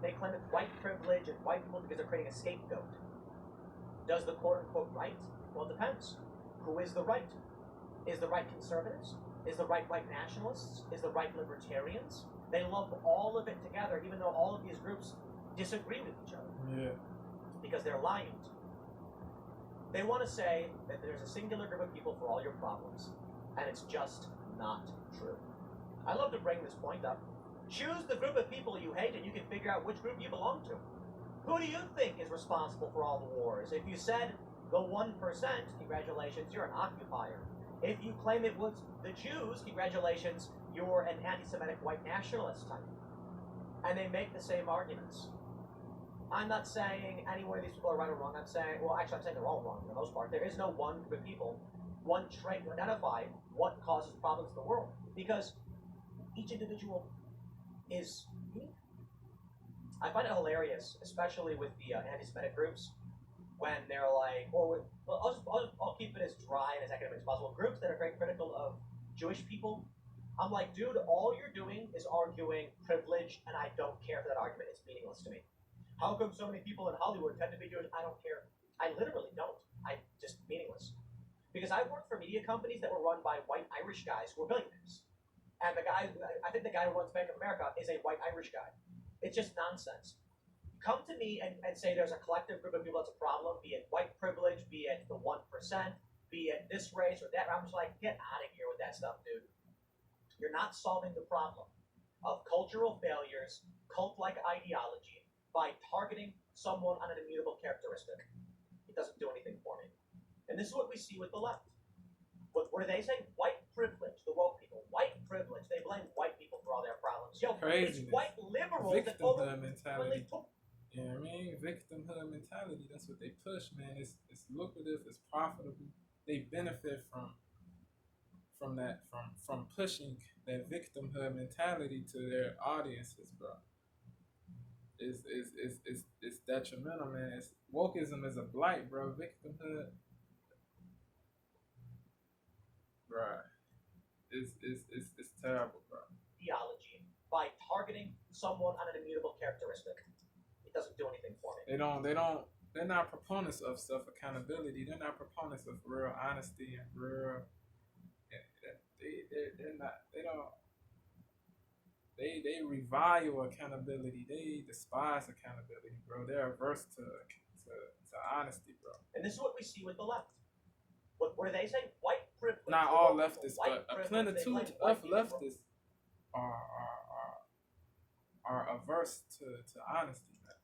They claim it's white privilege and white people because they're creating a scapegoat. Does the quote unquote right? Well, it depends. Who is the right? Is the right conservatives? Is the right white nationalists? Is the right libertarians? They lump all of it together, even though all of these groups disagree with each other. Yeah. Because they're lying to you. They want to say that there's a singular group of people for all your problems, and it's just not true. I love to bring this point up. Choose the group of people you hate, and you can figure out which group you belong to. Who do you think is responsible for all the wars? If you said the 1%, congratulations, you're an occupier. If you claim it was the Jews, congratulations, you're an anti-Semitic white nationalist type. And they make the same arguments. I'm not saying any one of these people are right or wrong. I'm saying they're all wrong for the most part. There is no one group of people, one trait to identify what causes problems in the world, because each individual is unique. I find it hilarious, especially with the anti-Semitic groups, when they're like, I'll keep it as dry and as academic as possible. Groups that are very critical of Jewish people, I'm like, dude, all you're doing is arguing privilege, and I don't care for that argument. It's meaningless to me. How come so many people in Hollywood tend to be Jewish? I don't care. I literally don't. Just meaningless. Because I worked for media companies that were run by white Irish guys who were billionaires. And I think the guy who runs Bank of America is a white Irish guy. It's just nonsense. Come to me and say there's a collective group of people that's a problem, be it white privilege, be it the 1%, be it this race or that. I'm just like, get out of here with that stuff, dude. You're not solving the problem of cultural failures, cult-like ideology, by targeting someone on an immutable characteristic. It doesn't do anything for me. And this is what we see with the left. What do they say? White privilege, the woke people. White privilege. They blame white people for all their problems. Yo, craziness. It's white liberals victimhood mentality. You know what I mean? Victimhood mentality. That's what they push, man. It's lucrative. It's profitable. They benefit from that, from pushing that victimhood mentality to their audiences, bro. It's detrimental, man. Wokeism is a blight, bro. Victimhood, bro. It's terrible, bro. Theology by targeting someone on an immutable characteristic. It doesn't do anything for me. They're not proponents of self-accountability. They're not proponents of real honesty and real. They revile accountability. They despise accountability, bro. They're averse to honesty, bro. And this is what we see with the left. What do they say? White privilege. Not all leftists, but a plenitude of leftists are averse to honesty, man.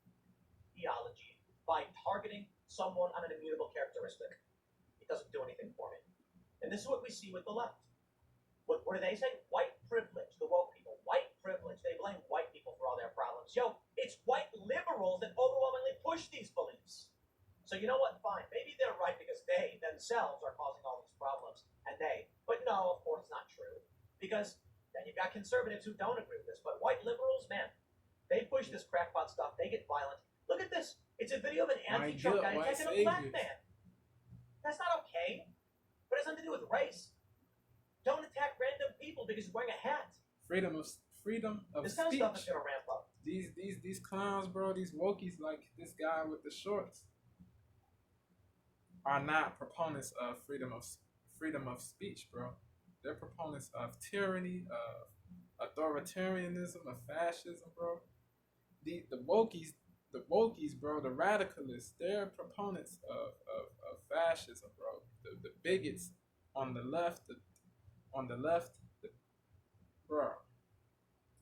Theology by targeting someone on an immutable characteristic. It doesn't do anything for me. And this is what we see with the left. What do they say? White privilege, the woke people. White privilege. They blame white people for all their problems. Yo, it's white liberals that overwhelmingly push these beliefs. So you know what? Fine. Maybe they're right because they themselves are causing all these problems. But no, of course it's not true. Because then you've got conservatives who don't agree with this. But white liberals, man, they push this crackpot stuff. They get violent. Look at this. It's a video of an anti-Trump guy attacking a black man. That's not okay. But it has nothing to do with race. Don't attack random people because he's wearing a hat. Freedom of this speech. Kind of stuff is gonna ramp up. These clowns, bro. These wokies like this guy with the shorts are not proponents of freedom of speech, bro. They're proponents of tyranny, of authoritarianism, of fascism, bro. The wokies, bro, the radicalists, they're proponents of fascism, bro. The bigots on the left, bro.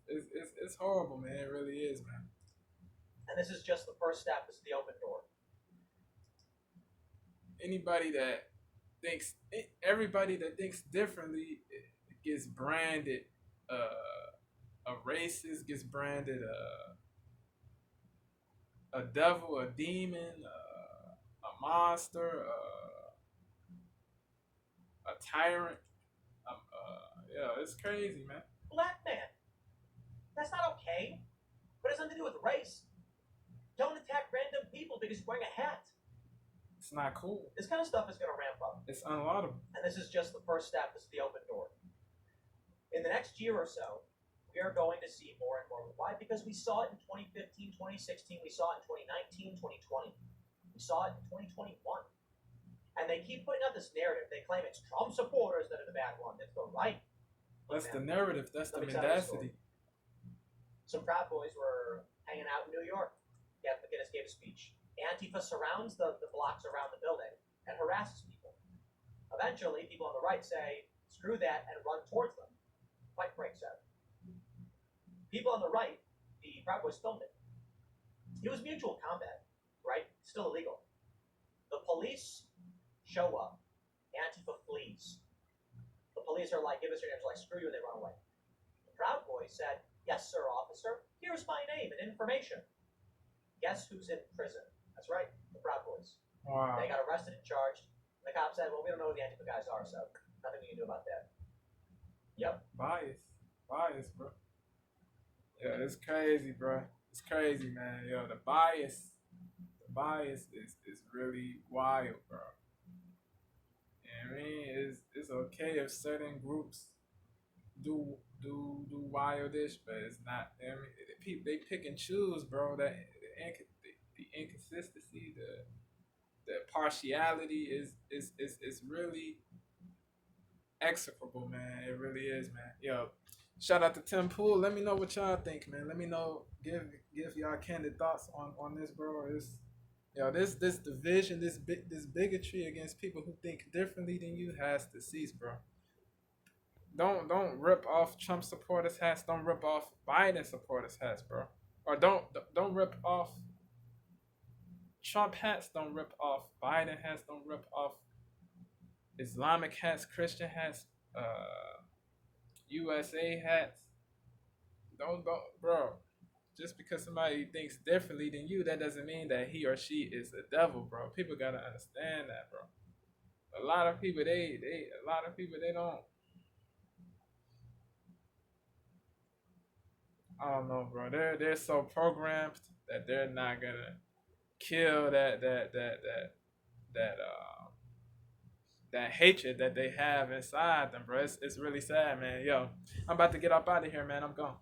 It's horrible, man. It really is, man. And this is just the first step. This is the open door. Everybody that thinks differently gets branded a racist, gets branded a devil, a demon, a monster, a tyrant. Yeah, it's crazy, man. Black man. That's not okay. But it has nothing to do with race. Don't attack random people because he's wearing a hat. It's not cool. This kind of stuff is going to ramp up. It's unlaudable. And this is just the first step. This is the open door. In the next year or so, we are going to see more and more. Why? Because we saw it in 2015, 2016, we saw it in 2019, 2020. We saw it in 2021. And they keep putting out this narrative. They claim it's Trump supporters that are the bad ones. It's the right. That's the narrative. That's the mendacity. Some Proud Boys were hanging out in New York. Gavin McInnes gave a speech. Antifa surrounds the blocks around the building and harasses people. Eventually, people on the right say, screw that, and run towards them. Fight breaks out. People on the right, the Proud Boys filmed it. It was mutual combat, right? Still illegal. The police show up. Antifa flees. The police are like, give us your names. Like, screw you, and they run away. The Proud Boys said, yes, sir, officer. Here's my name and information. Guess who's in prison? That's right, the Proud Boys. Wow. They got arrested and charged. The cop said, well, we don't know who the Antifa guys are, so nothing we can do about that. Yep. Bias, bro. Yeah, it's crazy, bro. It's crazy, man. Yo, the bias is really wild, bro. You know what I mean? It's okay if certain groups do wildish, but it's not. I mean, they pick and choose, bro. That the inconsistency, the partiality is really execrable, man. It really is, man. Yo, shout out to Tim Pool. Let me know what y'all think, man. Let me know. Give y'all candid thoughts on this, bro. This division, this bigotry against people who think differently than you has to cease, bro. Don't rip off Trump supporters hats. Don't rip off Biden supporters hats, bro. Or don't rip off Trump hats. Don't rip off Biden hats. Don't rip off Islamic hats, Christian hats, USA hats. Don't, bro. Just because somebody thinks differently than you, that doesn't mean that he or she is the devil, bro. People gotta understand that, bro. A lot of people, they don't. I don't know, bro. They're so programmed that they're not gonna kill that hatred that they have inside them, bro. It's really sad, man. Yo, I'm about to get up out of here, man. I'm gone.